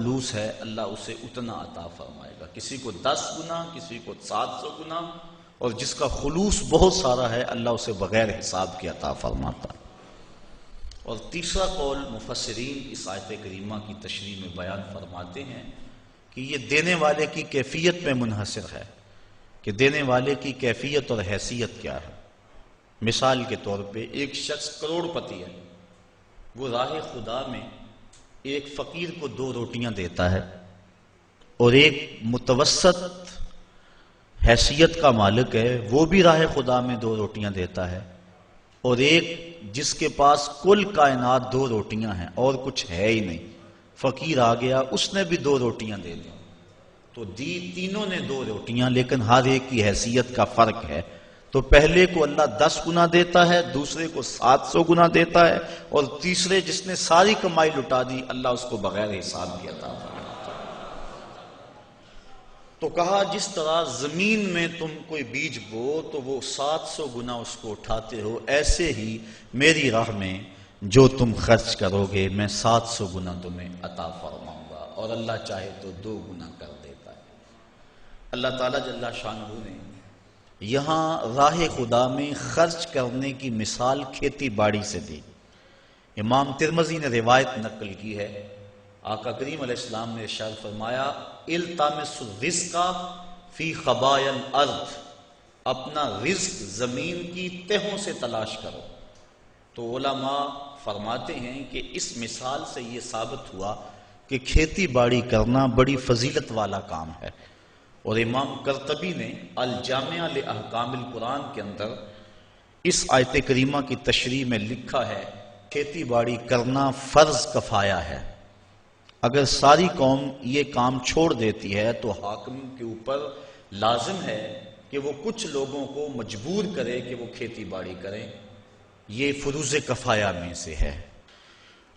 خلوص ہے اللہ اسے اتنا عطا فرمائے گا، کسی کو 10 گنا، کسی کو 700 گنا، اور جس کا خلوص بہت سارا ہے اللہ اسے بغیر حساب کے عطا فرماتا ہے۔ اور تیسرا قول مفسرین اس آیت کریمہ کی تشریح میں بیان فرماتے ہیں کہ یہ دینے والے کی کیفیت میں منحصر ہے کہ دینے والے کی کیفیت اور حیثیت کیا ہے۔ مثال کے طور پہ ایک شخص کروڑ پتی ہے، وہ راہ خدا میں ایک فقیر کو 2 روٹیاں دیتا ہے، اور ایک متوسط حیثیت کا مالک ہے وہ بھی راہ خدا میں 2 روٹیاں دیتا ہے، اور ایک جس کے پاس کل کائنات 2 روٹیاں ہیں اور کچھ ہے ہی نہیں، فقیر آ گیا اس نے بھی 2 روٹیاں دے دی، تو تینوں نے 2 روٹیاں، لیکن ہر ایک کی حیثیت کا فرق ہے۔ تو پہلے کو اللہ 10 گنا دیتا ہے، دوسرے کو 700 گنا دیتا ہے، اور تیسرے جس نے ساری کمائی لٹا دی اللہ اس کو بغیر حساب کی عطا فرماتا ہے۔ تو کہا جس طرح زمین میں تم کوئی بیج بو تو وہ 700 گنا اس کو اٹھاتے ہو، ایسے ہی میری راہ میں جو تم خرچ کرو گے میں 700 گنا تمہیں عطا فرماؤں گا، اور اللہ چاہے تو 2 گنا کر دیتا ہے۔ اللہ تعالیٰ جل شانہ نے یہاں راہ خدا میں خرچ کرنے کی مثال کھیتی باڑی سے دی۔ امام ترمذی نے روایت نقل کی ہے، آقا کریم علیہ السلام نے ارشاد فرمایا التمس الرزق فی خبایا الارض، اپنا رزق زمین کی تہوں سے تلاش کرو۔ تو علماء فرماتے ہیں کہ اس مثال سے یہ ثابت ہوا کہ کھیتی باڑی کرنا بڑی فضیلت والا کام ہے، اور امام قرطبی نے الجامع لاحکام القرآن کے اندر اس آیت کریمہ کی تشریح میں لکھا ہے کھیتی باڑی کرنا فرض کفایہ ہے، اگر ساری قوم یہ کام چھوڑ دیتی ہے تو حاکم کے اوپر لازم ہے کہ وہ کچھ لوگوں کو مجبور کرے کہ وہ کھیتی باڑی کریں، یہ فروض کفایہ میں سے ہے۔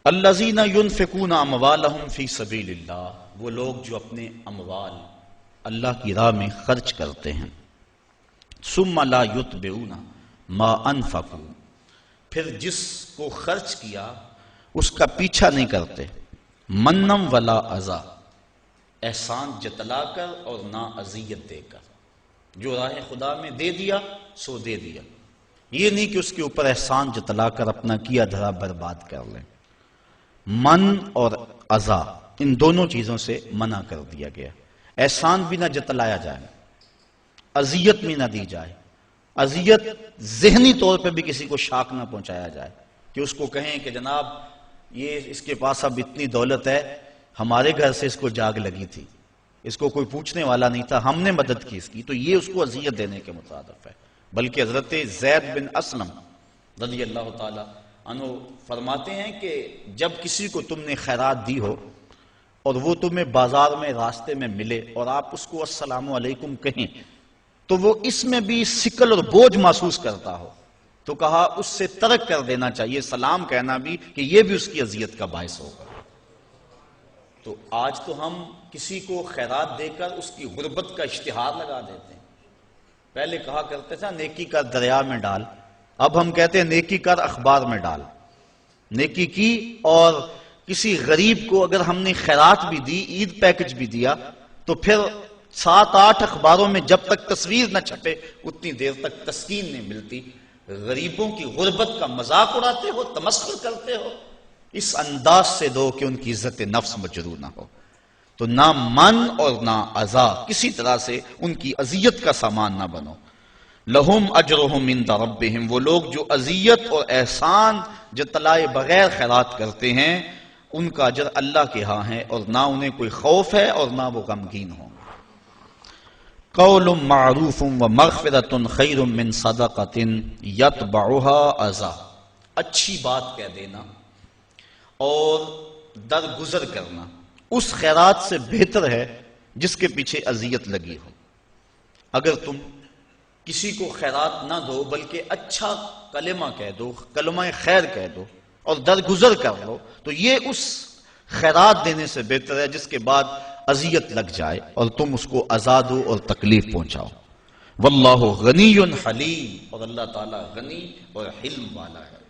الذین ینفقون اموالہم فی سبیل اللہ، وہ لوگ جو اپنے اموال اللہ کی راہ میں خرچ کرتے ہیں، ثم لا یتبعون ما انفقوا، پھر جس کو خرچ کیا اس کا پیچھا نہیں کرتے، منم ولا اذا، احسان جتلا کر اور نہ اذیت دے کر، جو راہ خدا میں دے دیا سو دے دیا، یہ نہیں کہ اس کے اوپر احسان جتلا کر اپنا کیا دھرا برباد کر لیں۔ من اور اذا ان دونوں چیزوں سے منع کر دیا گیا، احسان بھی نہ جتلایا جائے، اذیت بھی نہ دی جائے، اذیت ذہنی طور پہ بھی کسی کو شاک نہ پہنچایا جائے کہ اس کو کہیں کہ جناب یہ اس کے پاس اب اتنی دولت ہے، ہمارے گھر سے اس کو جاگ لگی تھی، اس کو کوئی پوچھنے والا نہیں تھا، ہم نے مدد کی اس کی، تو یہ اس کو اذیت دینے کے مترادف ہے۔ بلکہ حضرت زید بن اسلم رضی اللہ تعالی عنہ فرماتے ہیں کہ جب کسی کو تم نے خیرات دی ہو اور وہ تمہیں بازار میں راستے میں ملے اور آپ اس کو السلام علیکم کہیں تو وہ اس میں بھی ثقل اور بوجھ محسوس کرتا ہو تو کہا اس سے ترک کر دینا چاہیے سلام کہنا بھی، کہ یہ بھی اس کی اذیت کا باعث ہوگا۔ تو آج تو ہم کسی کو خیرات دے کر اس کی غربت کا اشتہار لگا دیتے ہیں، پہلے کہا کرتے تھے نیکی کر دریا میں ڈال، اب ہم کہتے ہیں نیکی کر اخبار میں ڈال۔ نیکی کی اور کسی غریب کو اگر ہم نے خیرات بھی دی، عید پیکج بھی دیا، تو پھر 7-8 اخباروں میں جب تک تصویر نہ چھپے اتنی دیر تک تسکین نہیں ملتی۔ غریبوں کی غربت کا مذاق اڑاتے ہو، تمسخر کرتے ہو، اس انداز سے دو کہ ان کی عزت نفس مجروح نہ ہو۔ تو نہ من اور نہ اذا، کسی طرح سے ان کی اذیت کا سامان نہ بنو۔ لہم اجرہم عند ربہم، وہ لوگ جو اذیت اور احسان جتلائے بغیر خیرات کرتے ہیں ان کا اجر اللہ کے ہاں ہے، اور نہ انہیں کوئی خوف ہے اور نہ وہ غمگین ہوں۔ قول معروف ومغفرۃ خیر من صدقۃ یتبعها اذی، اچھی بات کہہ دینا اور درگزر کرنا اس خیرات سے بہتر ہے جس کے پیچھے اذیت لگی ہو۔ اگر تم کسی کو خیرات نہ دو بلکہ اچھا کلمہ کہہ دو، کلمہ خیر کہہ دو اور درگزر کر لو، تو یہ اس خیرات دینے سے بہتر ہے جس کے بعد اذیت لگ جائے اور تم اس کو اذا دو اور تکلیف پہنچاؤ۔ واللہ غنی حلیم، اور اللہ تعالی غنی اور حلم والا ہے۔